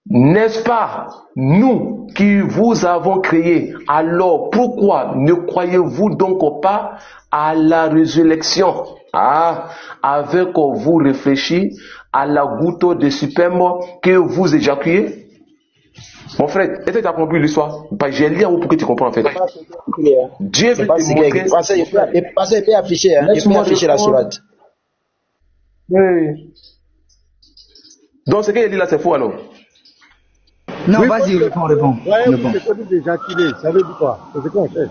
N'est-ce pas nous qui vous avons créé? Alors pourquoi ne croyez-vous donc pas à la résurrection? Avec vous réfléchi à la goutte de sperme que vous éjaculez? Mon frère, est-ce que tu as compris l'histoire? J'ai lu pour que tu comprennes en fait. Dieu veut te montrer. Il peut afficher, hein? Il peut afficher la sourate. Oui. Donc ce qu'il dit là, c'est faux alors? Non, oui, vas-y, réponds. Voyez-vous ce que dit éjaculer, ça veut dire quoi? C'est ce qu'on cherche.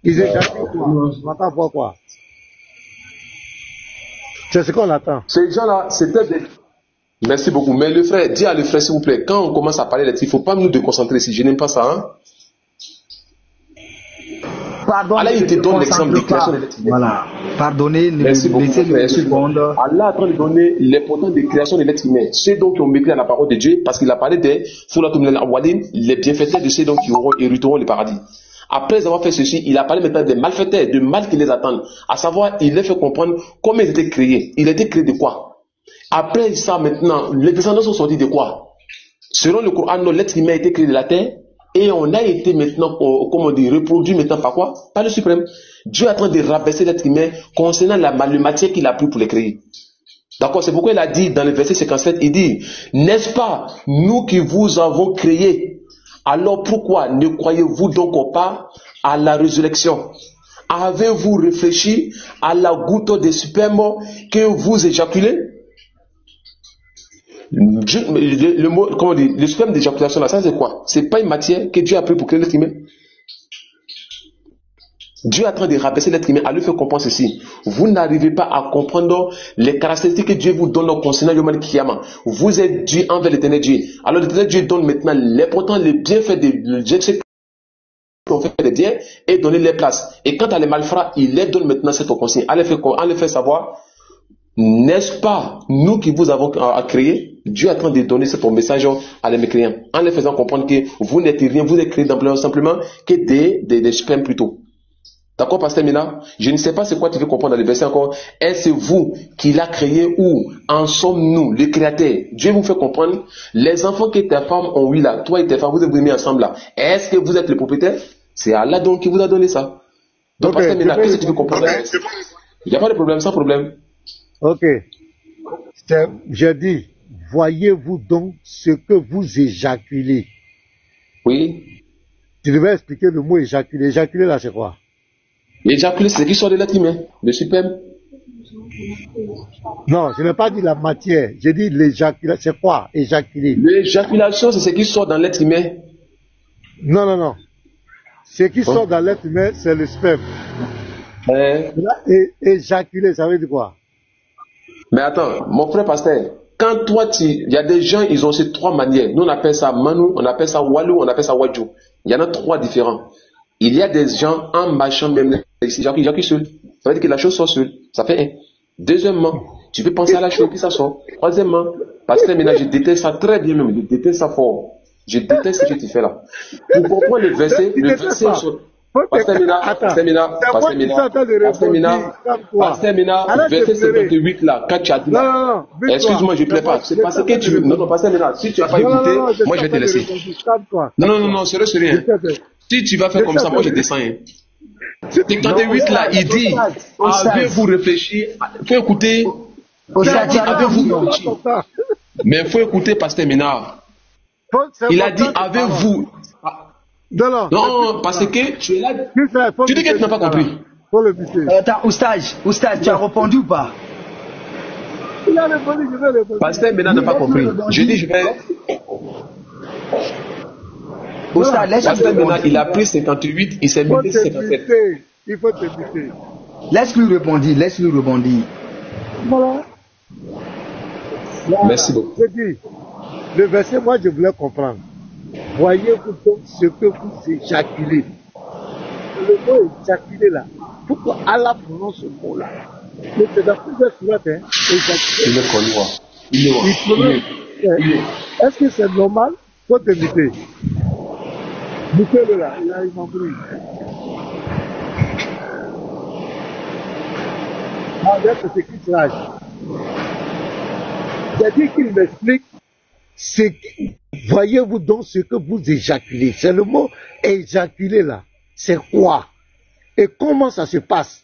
Ils éjaculent quoi? On attend voir quoi? C'est ce qu'on attend. Ces gens-là, c'était des... Merci beaucoup. Mais le frère, dis à le frère, s'il vous plaît, quand on commence à parler il ne faut pas nous déconcentrer ici. Je n'aime pas ça. Hein? Pardon, Allah, il te donne l'exemple de création de l'être humain. Voilà. Pardonnez, laissez le répondre. Allah est en train de donner l'importance de création de l'être humain. Ceux donc qui ont mépris à la parole de Dieu, parce qu'il a parlé des les bienfaiteurs de ceux donc qui hériteront le paradis. Après avoir fait ceci, il a parlé maintenant des malfaiteurs, de mal qui les attendent. À savoir, il les fait comprendre comment ils étaient créés. Il a été créé de quoi? Après ça, maintenant, les descendants sont sortis de quoi? Selon le Coran, l'être humain a été créé de la terre. Et on a été maintenant, comment dire, reproduit maintenant par quoi? Par le suprême. Dieu est en train de rabaisser l'être humain concernant la matière qu'il a pris pour les créer. D'accord? C'est pourquoi il a dit dans le verset 57, il dit, n'est-ce pas nous qui vous avons créé? Alors pourquoi ne croyez-vous donc pas à la résurrection? Avez-vous réfléchi à la goutte de sperme que vous éjaculez? Le mot, comment dire, le sperme d'éjaculation là, ça c'est quoi? C'est pas une matière que Dieu a pris pour créer l'être humain. Dieu est en train de rabaisser l'être humain à lui faire comprendre ceci. Vous n'arrivez pas à comprendre les caractéristiques que Dieu vous donne concernant Yom Kiyama. Vous êtes Dieu envers l'éternel Dieu. Alors l'éternel Dieu donne maintenant l'important, les bienfaits de Dieu qu'on fait des biens et donner les places. Et quant à les malfrats, il les donne maintenant cette consigne. À les faire savoir, n'est-ce pas nous qui vous avons créé? Dieu est en train de donner ce message à les mécréants en les faisant comprendre que vous n'êtes rien, vous êtes créé simplement que des spermes plutôt. D'accord, Pasteur Mina? Je ne sais pas c'est quoi tu veux comprendre dans le verset encore. Est-ce vous qui l'a créé ou en sommes-nous, le créateur? Dieu vous fait comprendre, les enfants que tes femmes ont eu là, toi et tes femmes, vous êtes mis ensemble là. Est-ce que vous êtes le propriétaire? C'est Allah donc qui vous a donné ça. Donc, Pasteur Mina, qu'est-ce que tu veux comprendre? Il n'y a pas de problème, sans problème. Ok. J'ai dit, voyez-vous donc ce que vous éjaculez. Oui. Tu devais expliquer le mot éjaculer. Éjaculer là, c'est quoi? Éjaculer, c'est ce qui sort de l'être humain, le sperme. Non, je n'ai pas dit la matière. J'ai dit l'éjaculation. C'est quoi, éjaculer? L'éjaculation, c'est ce qui sort dans l'être humain. Non, non, non. Ce qui sort dans l'être humain, c'est le sperme. Éjaculer, ça veut dire quoi? Mais attends, mon frère pasteur, quand toi, il y a des gens, ils ont ces trois manières. Nous, on appelle ça Manu, on appelle ça Walou, on appelle ça Wadjou. Il y en a trois différents. Il y a des gens en marchant même, j'appuie seul. Ça veut dire que la chose sort seule. Ça fait un. Deuxièmement, tu peux penser à la chose, puis ça sort. Troisièmement, parce que maintenant, je déteste ça très bien même, je déteste ça fort. Je déteste ce que tu fais là. Pour comprendre le verset sur... Pasteur Mina, verset 58 là, quand tu as dit là, excuse-moi, je ne plais pas, c'est parce que tu veux, non, Pasteur Mina, si tu n'as pas écouté, moi je vais te laisser. Non, c'est rien. Si tu vas faire comme ça, moi je descends. 58 là, il dit, avez-vous réfléchi, faut écouter, avez-vous réfléchi. Mais il faut écouter Pasteur Mina. Il a dit, avez-vous... Non, parce que tu es là. Tu dis que tu n'as pas compris. Oustaz, tu as répondu ou pas? Il a répondu, je vais répondre. Pasteur Bénin n'a pas compris. Je dis, je vais. Oustaz, Pasteur Bénin, il a pris 58, il s'est mis 57. Il faut te buter. Laisse-lui rebondir. Voilà. Merci beaucoup. Je dis, le verset, moi je voulais comprendre. Voyez-vous donc ce que vous éjaculez. Le mot éjaculer là, pourquoi Allah prononce ce mot là? Mais c'est dans plusieurs sourates, hein, éjaculer. Il est connu. Il est. Est-ce que c'est normal? Faut te muter. Mutez-le là, il a compris. Ah, c'est ce qui se lâche. J'ai dit qu'il m'explique voyez-vous donc ce que vous éjaculez. C'est le mot éjaculer là. C'est quoi? Et comment ça se passe?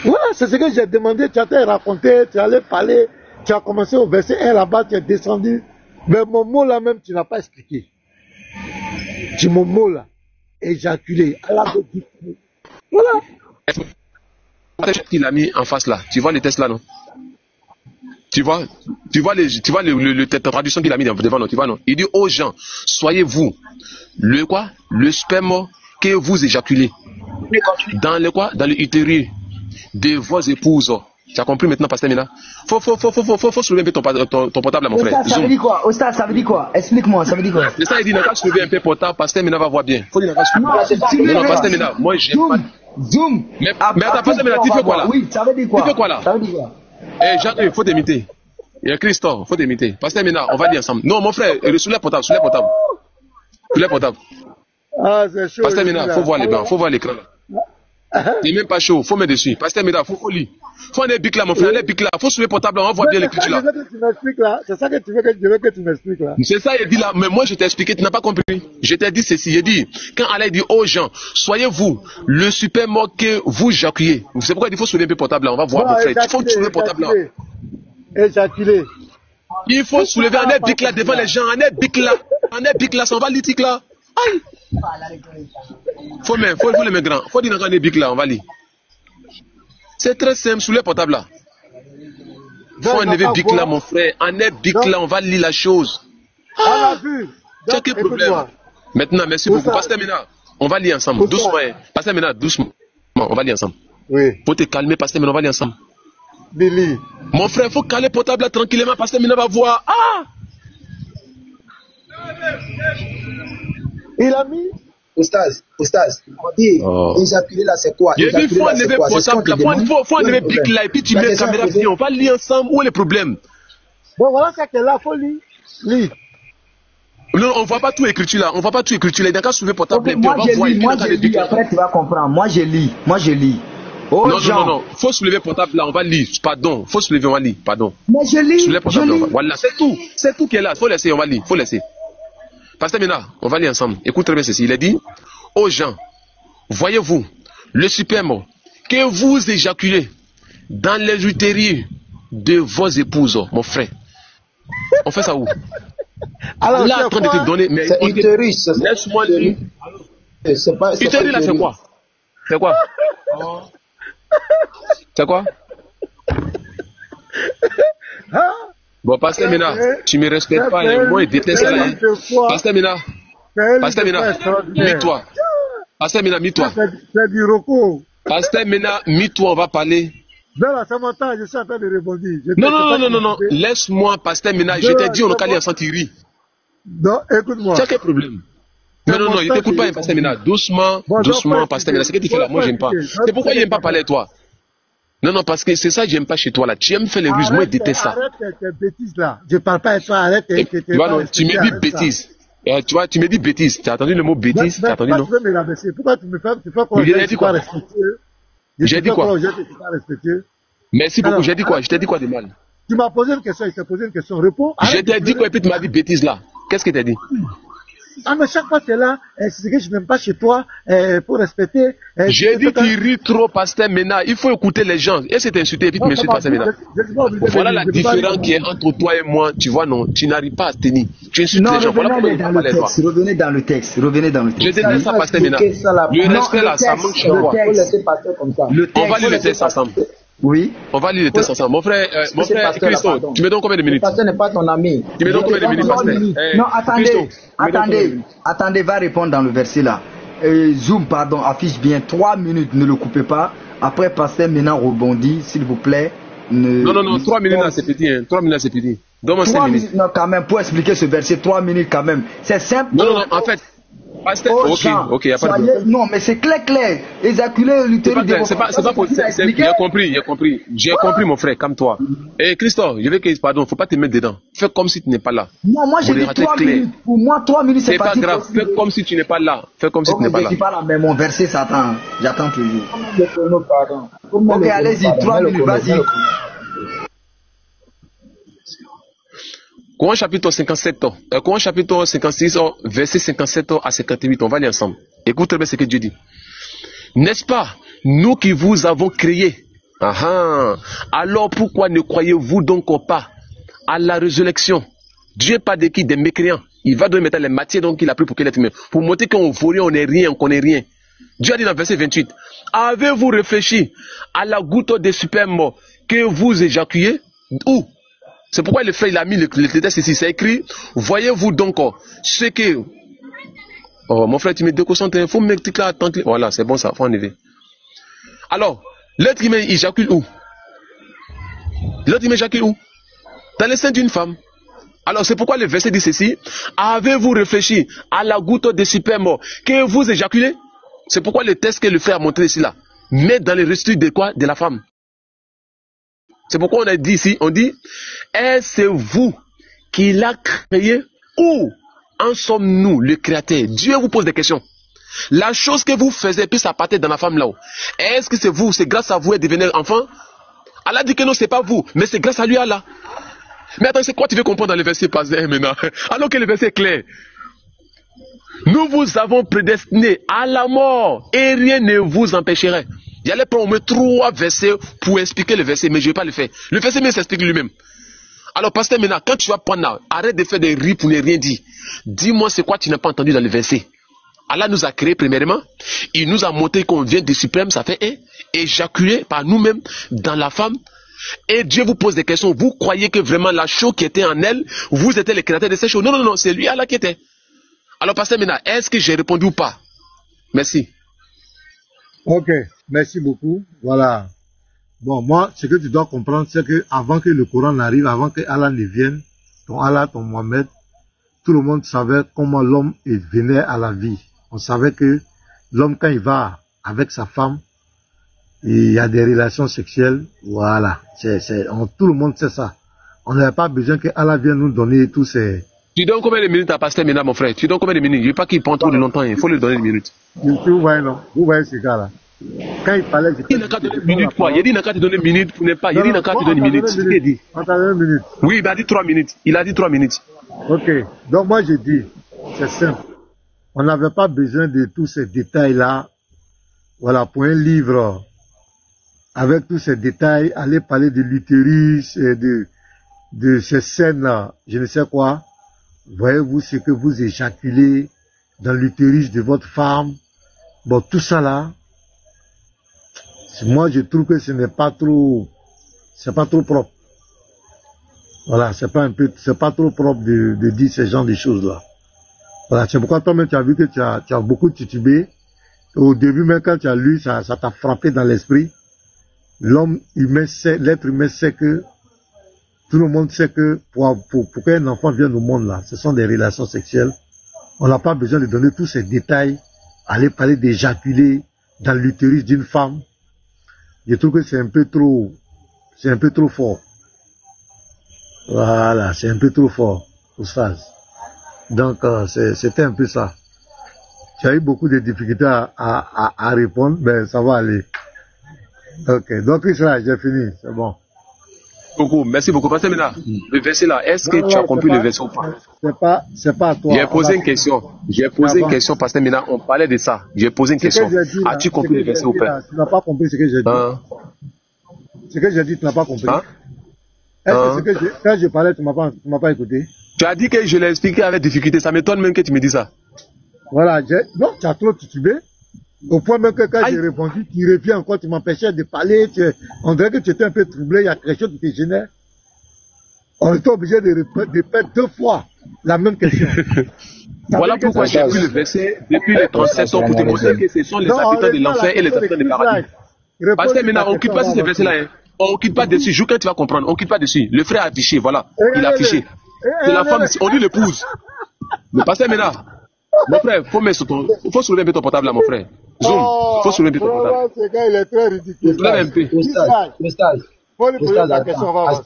Voilà, c'est ce que j'ai demandé. Tu as raconté, tu allais parler, tu as commencé au verset 1 là-bas, tu es descendu. Mais mon mot là même, tu n'as pas expliqué. Mon mot là, éjaculer. Voilà. Il a mis en face là. Tu vois les tests là, non? Tu vois la traduction qu'il a mis devant nous, tu vois, non? Il dit aux gens, soyez vous, le quoi? Le sperme que vous éjaculez. Dans le quoi? Dans le utérus de vos épouses. Tu as compris maintenant, Pasteur Mina? Faut soulever un peu ton portable là, mon frère. Ça veut dire quoi? Ostad, ça veut dire quoi? Explique-moi, ça veut dire quoi? C'est ça, il dit, n'a qu'à soulever un peu portable, Pasteur Mina va voir bien. Faut dire, n'a qu'à soulever. Non, Pasteur Mina, moi j'ai pas. Zoom. Mais attends, Pasteur Mina, tu fais quoi là? Oui, ça veut dire quoi? Tu fais quoi là? Ça veut dire quoi? Eh, Jacques, il faut t'imiter. Il y a Christophe, faut t'imiter. Pasteur Mina, on va dire ensemble. Non, mon frère, soulève portable, soulève portable. Soulève portable. Ah, c'est chaud. Pasteur Mina, faut voir les blancs, faut voir l'écran là. C'est même pas chaud, faut mettre dessus. Pasteur Mina, faut lire. Faut un bic là, mon frère, un bic là. Faut soulever portable là, on voit bien l'écriture là. C'est ça que tu veux que tu m'expliques là. C'est ça, il dit là. Mais moi, je t'ai expliqué, tu n'as pas compris. Je t'ai dit ceci. Il dit, quand Allah dit aux gens, soyez vous le super mort que vous éjaculez. C'est pourquoi il faut soulever un peu portable là. On va voir, mon frère. Il faut soulever portable là. Éjaculer. Il faut soulever un bic là devant les gens. Un bic là, ça on va litique là. Aïe. Faut les mettre grand. Faut dire un bic là, on va lire. C'est très simple, sous les portables là. Faut enlever bic là, mon frère. Enlève bic là, on va lire la chose. Ah, tu as quel problème? Maintenant, merci beaucoup. Pasteur Mina, on va lire ensemble. Doucement. Pasteur Mina, doucement. On va lire ensemble. Oui. Faut te calmer, Pasteur Mina, on va lire ensemble. Billy. Mon frère, faut caler portable là tranquillement. Pasteur Mina va voir. Ah! Il a mis. Oustaz, on dit, éjaculer là c'est quoi? Il faut enlever portable là, faut enlever bic là, et puis tu mets la caméra, on va lire ensemble, où est le problème? Bon, voilà ça que là, faut lire. Non, on voit pas tout écriture là, il n'a qu'à soulever portable, et puis on va voir, et puis on je lis, après tu vas comprendre, moi je lis. Oh, non, faut soulever portable là, on va lire, pardon, faut soulever, on va lire, pardon. Mais je lis, soulever portable, voilà, c'est tout qui est là, faut laisser, on va lire, faut laisser. Pasteur Mina, on va lire ensemble. Écoute très bien ceci. Il a dit aux gens, voyez-vous le sperme que vous éjaculez dans les utérus de vos épouses, mon frère. On fait ça où? Alors, là, en train de te donner. Mais c'est utérus. Laisse-moi lire. C'est pas. Utérus là, c'est quoi? C'est quoi? C'est quoi? Bon, Pasteur Mina, tu me respectes pas, hein. Moi, je déteste ça. Hein. Pasteur Mina, mis-toi. Pasteur Mina, mis-toi. C'est du recours. Pasteur Mina, mis-toi, on va parler. Dans la Samantha, je suis en train de rebondir. Non. Laisse-moi, Pasteur Mina. Je t'ai dit, on a calé en sentiri. Non, écoute-moi. Tu as quel problème? Non, il ne t'écoute pas, Pasteur Mina. Doucement, Pasteur Mina. C'est ce que tu fais là. Moi, j'aime pas. C'est pourquoi il n'aime pas parler à toi. Non, parce que c'est ça que j'aime pas chez toi là. Tu aimes faire les ruses, moi je déteste ça. Arrête tes bêtises là. Je parle pas avec toi, arrête tes tu me dis bêtises. Tu vois, tu me dis bêtises. Tu as entendu le mot bêtise? Tu as entendu, non? Pourquoi tu me fais quoi? J'ai dit quoi? J'ai dit quoi? Merci beaucoup, j'ai dit quoi? Je t'ai dit quoi de mal? Tu m'as posé une question, je t'ai posé une question. Réponds. Je t'ai dit quoi et puis tu m'as dit bêtise là. Qu'est-ce que tu as dit? Ah, mais chaque fois que tu es là, c'est ce que je n'aime pas chez toi, pour respecter. J'ai dit tu ris trop, Pasteur Mena. Il faut écouter les gens. Et c'est insulté, et puis tu m'insultes, Pasteur Mena. Voilà la différence qui est entre toi et moi. Tu vois, non, tu n'arrives pas à tenir. Tu insultes les gens. Voilà pourquoi revenez dans le texte. Je te dis ça, Pasteur Mena. Le respect là, ça manque chez moi. On va lire le texte ensemble. Oui. On va lire le texte ensemble. Mon frère Christo, tu me donnes combien de minutes? Pasteur n'est pas ton ami. Tu me donnes combien de minutes, Pasteur? Non, attendez, va répondre dans le verset là. Zoom, pardon, affiche bien 3 minutes, ne le coupez pas. Après, Pasteur maintenant rebondit, s'il vous plaît. Non, 3 minutes là, c'est petit. 3 minutes là, c'est petit. Donne-moi 5 minutes. Non, quand même, pour expliquer ce verset, 3 minutes quand même. C'est simple. Non, en fait. Pasteur, ok, y a pas de problème. Non, mais c'est clair. Éjaculer l'utérus de c'est pas possible. J'ai compris, mon frère, comme toi. Et Christophe, je veux que, pardon, faut pas te mettre dedans. Fais comme si tu n'es pas là. Non, moi j'ai dit 3 minutes. Pour moi, 3 minutes, c'est pas grave. Fais comme si tu n'es pas là. Fais comme si tu n'es pas là. Je suis pas là, mais mon verset s'attend. J'attends toujours. Ok, allez-y, 3 minutes, vas-y. Coran chapitre 57, Coran chapitre 56, verset 57 à 58, on va aller ensemble. Écoutez bien ce que Dieu dit. N'est-ce pas, nous qui vous avons créé, alors pourquoi ne croyez-vous donc pas à la résurrection? Dieu pas de qui? Des mécréants. Il va donner maintenant les matières donc il a pris pour l'être humain. Pour montrer qu'on vaut rien, on n'est rien, qu'on n'est rien. Dieu a dit dans verset 28, avez-vous réfléchi à la goutte de sperme que vous éjaculez? Où? C'est pourquoi le frère il a mis le texte ici, c'est écrit, voyez-vous donc ce que... Oh mon frère, tu me déconcentres, il faut me mettre là, attends. Voilà, c'est bon ça, faut enlever. Alors, l'être humain éjacule où? L'être humain éjacule où? Dans le sein d'une femme. Alors c'est pourquoi le verset dit ceci, avez-vous réfléchi à la goutte de sperme que vous éjaculez? C'est pourquoi le texte que le frère a montré ici là, met dans les restuts de quoi? De la femme. C'est pourquoi on a dit ici, on dit, est-ce vous qui l'a créé ou en sommes-nous le créateur? Dieu vous pose des questions. La chose que vous faisiez, puis ça partait dans la femme là-haut. Est-ce que c'est vous, c'est grâce à vous et devenir enfant? Allah dit que non, c'est pas vous, mais c'est grâce à lui Allah. Mais attends, c'est quoi tu veux comprendre dans le verset passé maintenant? Alors que le verset est clair. Nous vous avons prédestiné à la mort et rien ne vous empêcherait. J'allais prendre au moins 3 versets pour expliquer le verset, mais je ne vais pas le faire. Le verset même s'explique lui-même. Alors, pasteur, maintenant, quand tu vas prendre là, arrête de faire des rires pour ne rien dire. Dis-moi c'est quoi tu n'as pas entendu dans le verset. Allah nous a créé premièrement. Il nous a montré qu'on vient du suprême, ça fait éjaculer par nous-mêmes dans la femme. Et Dieu vous pose des questions. Vous croyez que vraiment la chose qui était en elle, vous étiez le créateur de ces choses? Non, non, non, c'est lui Allah qui était. Alors, pasteur, maintenant, est-ce que j'ai répondu ou pas? Merci. Ok, merci beaucoup. Voilà. Bon, moi, ce que tu dois comprendre, c'est que avant que le Coran arrive, avant que Allah ne vienne, ton Allah, ton Mohammed, tout le monde savait comment l'homme venait à la vie. On savait que l'homme, quand il va avec sa femme, il y a des relations sexuelles. Voilà. Tout le monde sait ça. On n'avait pas besoin que Allah vienne nous donner tous ces... Tu donnes combien de minutes à pasteur Ménard, mon frère? Tu donnes combien de minutes? Je ne veux pas qu'il prenne trop de longtemps, il faut lui donner des minutes. Vous voyez, non? Vous voyez ce gars-là? Quand il parlait... Il n'a qu'à te donner une minute, quoi. Il dit n'a qu'à te donner une minute pour ne pas. Il dit n'a qu'à te donner une minute. C'est ce qu'il dit. On t'a donné une minute. Oui, il a dit 3 minutes. Il a dit 3 minutes. Ok. Donc moi je dis, c'est simple. On n'avait pas besoin de tous ces détails-là. Voilà, pour un livre, avec tous ces détails, aller parler de l'utérus, de ces scènes-là, je ne sais quoi. Voyez-vous ce que vous éjaculez dans l'utérus de votre femme. Bon, tout ça là, moi je trouve que ce n'est pas trop, c'est pas trop propre. Voilà, c'est pas trop propre de dire ce genre de choses là. Voilà, c'est pourquoi toi-même tu as vu que tu as beaucoup titubé. Au début même quand tu as lu, ça t'a frappé dans l'esprit. L'être humain sait que, tout le monde sait que pour qu'un enfant vienne au monde là, ce sont des relations sexuelles. On n'a pas besoin de donner tous ces détails, aller parler d'éjaculer dans l'utérus d'une femme. Je trouve que c'est un peu trop fort. Voilà, c'est un peu trop fort, Oustaz. Donc, c'était un peu ça. Tu as eu beaucoup de difficultés à répondre, mais ça va aller. Ok, donc Israël, j'ai fini, c'est bon. Merci beaucoup. Pasteur Ménard, le verset là, est-ce que tu as compris le verset ou pas? C'est pas à toi. J'ai posé une question. Pasteur Ménard, on parlait de ça. J'ai posé une question. As-tu compris le verset ou pas? Tu n'as pas compris ce que j'ai dit. Ce que j'ai dit, tu n'as pas compris. Est-ce que quand je parlais, tu m'as pas écouté? Tu as dit que je l'ai expliqué avec difficulté. Ça m'étonne même que tu me dis ça. Voilà, non, tu as trop titubé. Au point même que quand j'ai répondu, tu reviens encore, tu m'empêchais de parler. On dirait que tu étais un peu troublé, il y a quelque chose qui te gênait. On était obligé de répéter 2 fois la même question. Voilà pourquoi j'ai pris le verset depuis les 37 ans pour te montrer que ce sont les habitants de l'enfer et les habitants du paradis. Parce que maintenant, on ne quitte pas sur ce verset-là. On ne quitte pas dessus. Joue quand tu vas comprendre. On ne quitte pas dessus. Le frère a affiché, voilà. Il a affiché. C'est la femme, on dit l'épouse. Le pasteur Ménard. Mon frère, faut soulever un peu ton portable là, mon frère. Zoom, faut soulever un peu ton portable. Ce gars, il est très ridicule. Soulève un peu. Faut lui poser la question, on va voir.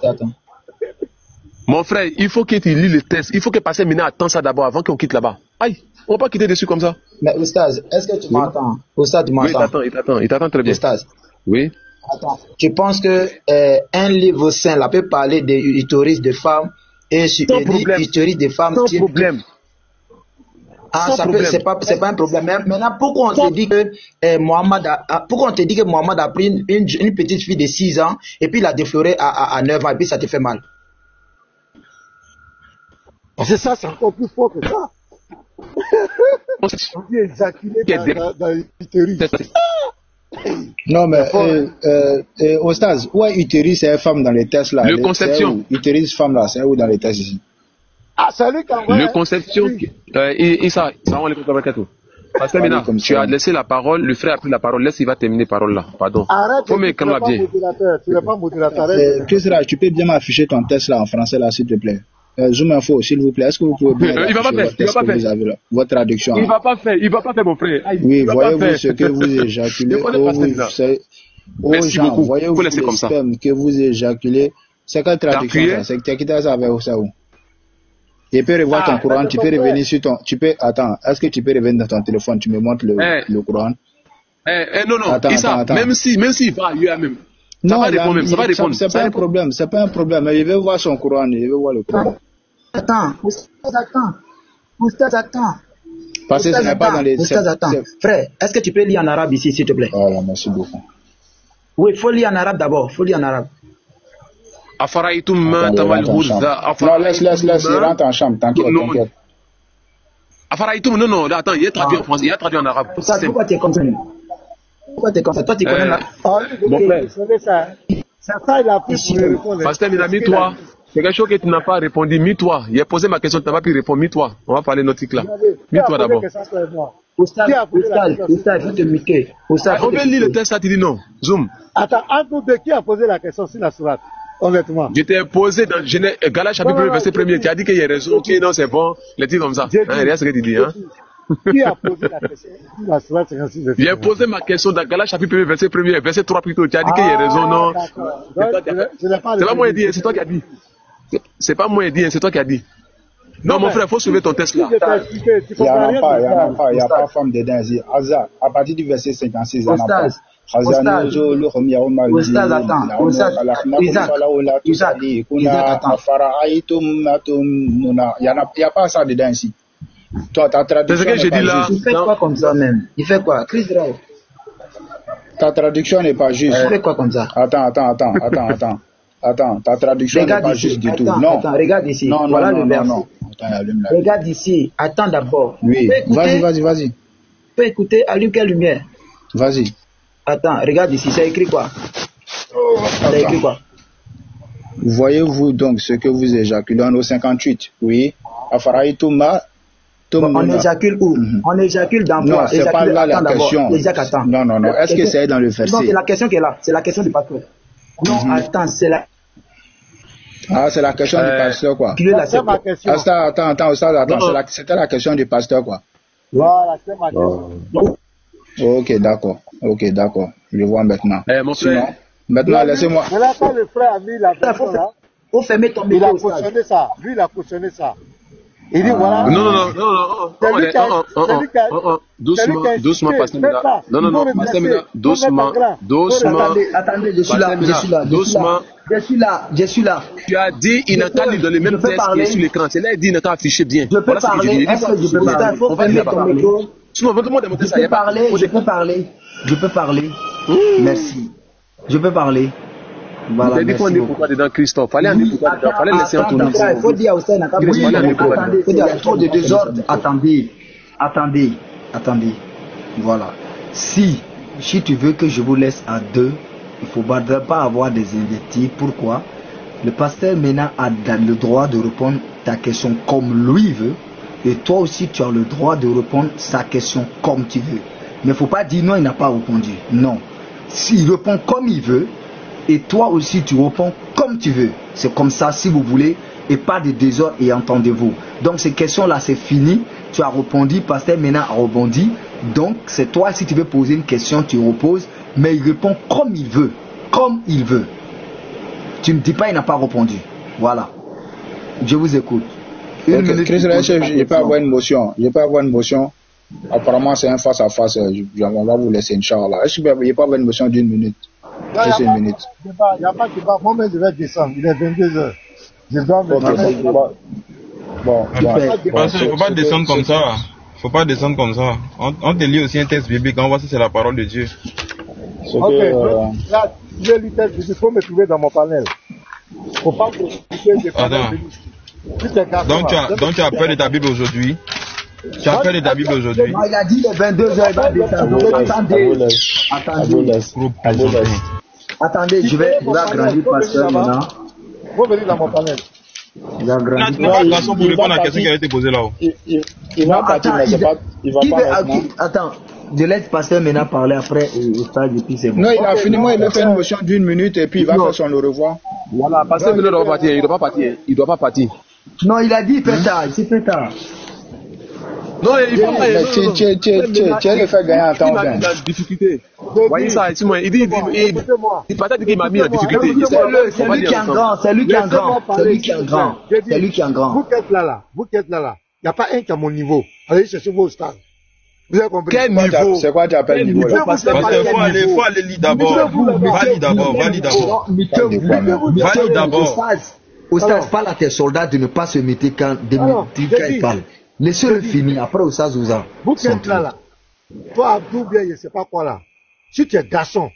Mon frère, il faut que tu lis le texte. Il faut que passer maintenant attends ça d'abord avant qu'on quitte là-bas. Aïe, on va pas quitter dessus comme ça. Mais Oustaz, est-ce que tu m'entends? Oustaz, tu m'entends? Oui, il t'attend très bien. Oustaz. Oui. Attends, tu penses que un livre saint là peut parler des utérus de femmes Et je te dis, historique des femmes. Sans problème. Ah, c'est pas un problème. Mais maintenant, pourquoi on te dit que Mohamed a pris une petite fille de 6 ans et puis il a défloré à 9 ans et puis ça te fait mal? C'est ça, c'est encore plus fort que ça. On dit éjaculer dans l'utérus. Non, mais Ostaz, où est utérus, c'est une femme dans les tests là? Le conception. Utérus, femme là, c'est où dans les tests ici? Ah, c'est lui qui a envoyé. Le conception. Issa, ça va les tout. Parce que maintenant, tu as laissé la parole, le frère a pris la parole, laisse, il va terminer la parole là. Pardon. Arrête, faut me calmer bien. Tu n'es pas modérateur. Tu peux bien m'afficher ton test là en français là, s'il te plaît. Zoom info, s'il vous plaît. Est-ce que vous pouvez bien il va pas faire. Votre traduction. Il va pas faire, mon frère. Oui, voyez-vous ce que vous éjaculez. Aux gens, voyez-vous le sperme que vous éjaculez. C'est quelle traduction ça? C'est que ça avec ça où? Tu peux revoir ton Coran, tu peux revenir sur ton... Attends, est-ce que tu peux revenir dans ton téléphone, tu me montres le Coran? Non, attends. Même s'il va ailleurs même. Ça va répondre. C'est pas un problème, mais je vais voir son Coran, je vais voir le Coran. Attends. Parce que ce n'est pas dans les... Attends. Frère, est-ce que tu peux lire en arabe ici, s'il te plaît? Voilà, merci beaucoup. Oui, il faut lire en arabe d'abord, Afaraïtoum tamal ghuzza. Non, laisse, il rentre en chambre, t'inquiète. Afaraïtoum, non, attends, il est traduit en français, il est traduit en arabe. Pourquoi tu es comme ça? Toi, tu connais la... Mon frère. C'est ça, il a pris pour répondre. Pasteur, mis-toi. C'est quelque chose que tu n'as pas répondu. Mis-toi. Il a posé ma question, tu n'as pas pu répondre. Mis-toi. On va parler nautique là. Mis-toi d'abord. Oustaz, il faut te muter. On veut lire le texte, ça tu dis non. Zoom. Attends, entre nous deux, qui a posé la question sur la sourate? Honnêtement. Je t'ai posé dans Galates chapitre 1 verset 1er. Tu as dit qu'il y a raison, ok, non, c'est bon. Les trucs comme ça. Regarde ce que tu dis. Hein? Qui a posé la question sur la sourate 56? J'ai posé ma question dans Galates chapitre 1 verset 1er, verset 3 plutôt. Tu as dit qu'il y a raison, non. C'est pas moi qui ai dit, c'est toi qui as dit. C'est pas moi qui ai dit, c'est toi qui as dit. Non, mon frère, il faut sauver ton test là. Il n'y a pas femme dedans ici. Azar, à partir du verset 56, il n'y en a pas. Oustaz, attends. Il n'y a pas ça dedans ici. Toi, ta traduction. C'est ce que j'ai dit là. Il fait quoi comme ça même? Il fait quoi? Chris Drive. Ta traduction n'est pas juste. Il fait quoi comme ça? Attends. Ta traduction n'est pas juste du tout. Non. Attends, regarde ici. Voilà le verset. Regarde ici. Attends d'abord. Oui. Vas-y. Tu peux écouter. Allume quelle lumière? Vas-y. Attends, regarde ici. Ça écrit quoi? Ça écrit quoi? Voyez-vous donc ce que vous éjaculez en 58? Oui. Afaraïtouma. On éjacule où? On éjacule dans quoi? Non, c'est pas là la question. Non. Est-ce que c'est dans le verset? Non, c'est la question qui est là. C'est la question du pasteur. Non, attends, c'est la... Ah, c'est la question du pasteur, quoi. C'est ma question. Attends, c'était la question du pasteur, quoi. Voilà, c'est ma question. Ok, d'accord. Je vois maintenant. Mon frère. Maintenant, laissez-moi. Mais là, quand le frère a mis la question là, faut fermer ton il a micro. cautionné ça. Lui, il a cautionné ça. Il dit voilà. Non. Doucement, pasteur Mina. Non, pasteur Mina. Doucement. Attendez, je suis là. Tu as dit, il n'a qu'à lui donner le même texte qui est sur l'écran. C'est là, il dit, il n'a qu'à afficher bien. Je peux parler. Est-ce que je peux parler? Faut fermer ton micro. Sinon, vraiment démontrer ça. Je peux parler. Merci. Je peux parler. Voilà, merci beaucoup. Pourquoi dedans, Christophe? Fallait en écouter dedans. Fallait laisser en tourner. Il faut dire à Hussein, il y a trop de désordre. Attendez. Voilà. Si tu veux que je vous laisse à deux, il ne faut pas avoir des invectives. Pourquoi? Le pasteur Mena a le droit de répondre ta question comme lui veut. Et toi aussi, tu as le droit de répondre sa question comme tu veux. Mais il ne faut pas dire non, il n'a pas répondu. Non. S'il répond comme il veut, et toi aussi tu réponds comme tu veux. C'est comme ça si vous voulez, et pas de désordre, et entendez-vous. Donc ces questions-là, c'est fini. Tu as répondu, pasteur Mena a rebondi. Donc c'est toi, si tu veux poser une question, tu reposes, mais il répond comme il veut. Comme il veut. Tu ne me dis pas il n'a pas répondu. Voilà. Je vous écoute. Une minute. Chris, je peux avoir une motion. Apparemment, c'est un face-à-face. On va vous laisser, Inch'Allah. Est-ce qu'il n'y a pas une motion d'une minute? Juste une minute. Il n'y a pas de débat. Moi-même, je vais descendre. Il est 22h. Je dois me Bon, parce qu'il ne faut pas descendre comme ça. Faut pas descendre comme ça. On te lit aussi un texte biblique, on voit si c'est la parole de Dieu. Ok, là, je lis le texte, il faut me trouver dans mon panel. Faut pas profiter des panels. Donc tu as peur de ta Bible aujourd'hui? Tu as peur de ta Bible aujourd'hui? Il a dit les 22h, il va descendre. Attendez, je vais agrandir pasteur maintenant. Faut venir dans mon panel. Il n'a pas de façon pour répondre à la question qui a été posée là-haut. Il va partir, mais c'est pas. Il va pas maintenant. Attends, je laisse pasteur maintenant parler après au stade et puis c'est bon. Non, il a fini, moi il a fait une motion d'1 minute et puis il va faire son au revoir. Voilà, pasteur ne doit pas partir, il ne doit pas partir. Non, il a dit il fait tard, il s'est fait tard. Non, il faut pas. Tu as le fait gagner en temps plein. Il a des difficultés. Voyez ça, il dit peut-être qu'il m'a mis en difficulté. C'est lui qui est en grand, c'est lui qui est en grand, c'est lui qui est en grand, c'est lui qui est en grand. Vous qui êtes là, il n'y a pas un qui a mon niveau. Allez chercher vos stars. Vous avez compris? Quel niveau? C'est quoi tu appelles niveau là? Parce qu'il faut aller lire d'abord. Valide d'abord. Au stade, parle à tes soldats de ne pas se mettre quand ils parlent. Laissez-le finir, après au stade, vous qui êtes là. Toi, Abdou, bien, je ne sais pas quoi là. Si tu es garçon,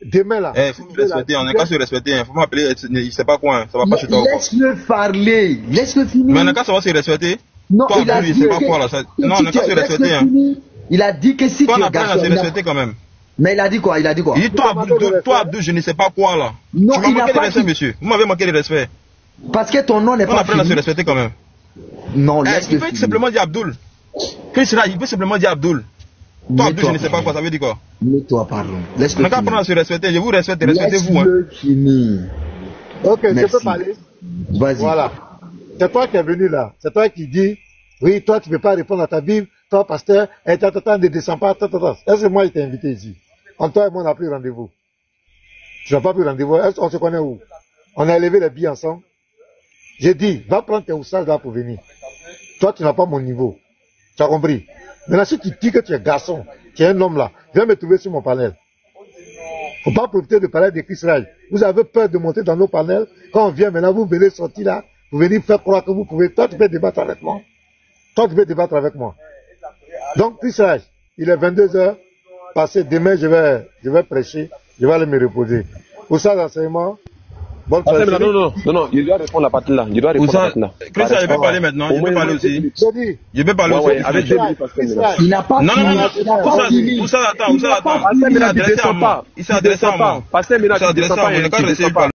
demain là. Il faut me respecter, on n'est qu'à se respecter. Il ne faut pas appeler, il ne sait pas quoi, ça va pas chez toi. Laisse-le parler, laisse-le finir. Mais on n'a qu'à savoir se respecter. Non, toi, il a dit pas quoi, là. Non, on n'a qu'à se respecter. Il a dit que si tu es garçon. Toi, on apprend à se respecter quand même. Mais il a dit quoi? Il dit, toi, Abdou, je ne sais pas quoi là. Non, tu m'as manqué de respect, monsieur. Vous m'avez manqué de respect. Parce que ton nom n'est pas. On apprend à se respecter quand même. Non, laisse-le. Il peut simplement dire Abdoul. Il peut simplement dire Abdoul. Toi, Abdou, je ne sais pas quoi, ça veut dire quoi? Mets-toi, pardon. On n'a qu'à apprendre à se respecter. Je vous respecte, respectez-vous. Laisse-le finir. Ok, je peux parler? Vas-y. Voilà. C'est toi qui es venu là. C'est toi qui dis, oui, toi, tu ne peux pas répondre à ta Bible. Toi, pasteur, ne descends pas. Est-ce que moi, je t'ai invité ici? Toi et moi, on a pris rendez-vous. Tu n'as pas pris rendez-vous. Est-ce qu'on se connaît où? On a élevé les billes ensemble. J'ai dit, va prendre tes oussages là pour venir. Toi, tu n'as pas mon niveau. Tu as compris? Maintenant, si tu dis que tu es garçon, tu es un homme là, viens me trouver sur mon panel. Faut pas profiter de parler de Chris Ray. Vous avez peur de monter dans nos panels. Quand on vient maintenant, vous venez sortir là, vous venez faire croire que vous pouvez. Toi, tu peux débattre avec moi. Donc, Chris Ray, il est 22h. Passé, demain, je vais prêcher. Je vais aller me reposer. Pour ça, l'enseignement. Non, il doit répondre à la partie là. Il doit répondre à la partie là. Chris, je peux parler maintenant. Je peux parler aussi. Je peux parler aussi. Avec il n'a pas fini. Pour ça, attends. Il s'est adressé à moi. Pasteur Ménard, il ne descend pas.